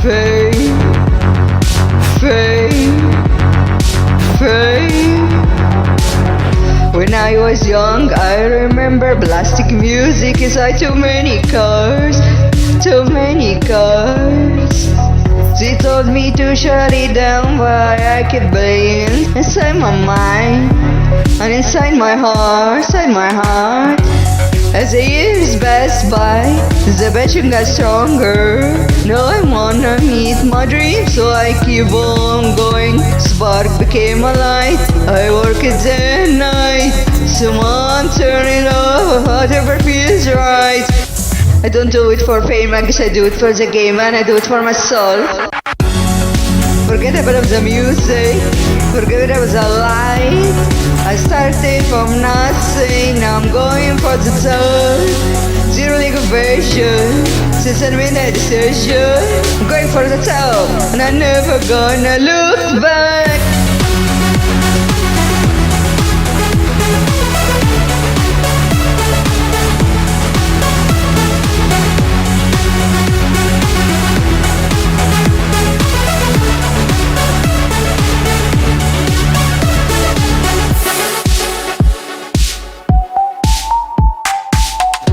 Fame, fame, fame. When I was young, I remember blasting music inside too many cars, too many cars. She told me to shut it down, but I kept playing inside my mind and inside my heart, As the years passed by, the passion got stronger. Now I wanna meet my dream, so I keep on going. Spark became a light, I work it day and night. Someone turn it off, whatever feels right. I don't do it for fame, I guess I do it for the game, and I do it for my soul. Forget about the music, forget about the light. I started from nothing, now I'm going for the top. Zero negation, since I made that decision. I'm going for the top, and I'm never gonna look back.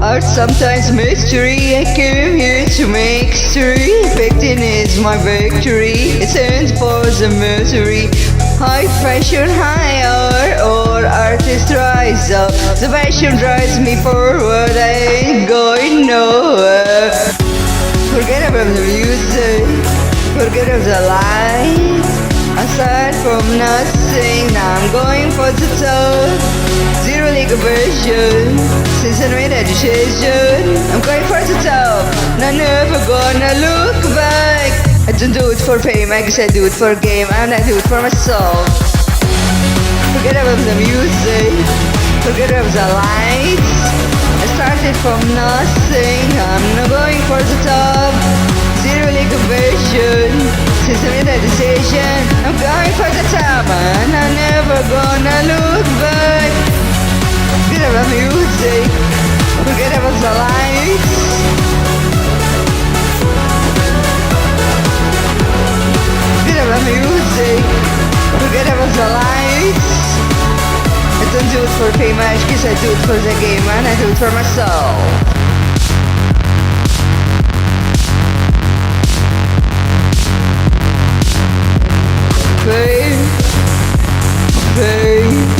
Art sometimes mystery, I came here to make history. Acting is my victory, it's end for the misery. High fashion, high art, or artist rise up. The passion drives me forward, I ain't going nowhere. Forget about the music, forget about the light. Aside from nothing, now I'm going for the top. Zero negation, since I made that decision. I'm going for the top, and I'm never gonna look back. I don't do it for fame, I guess I do it for game, and I do it for my soul. Forget about the music, forget about the lights. I started from nothing, I'm not going for the top. Zero negation, since I made that decision. I'm going for the top, and I'm never gonna look back. Forget about music, forget about the lights. Forget about music, forget about the lights. I don't do it for fame, I guess I do it for the game, and I do it for my soul. Fame, fame.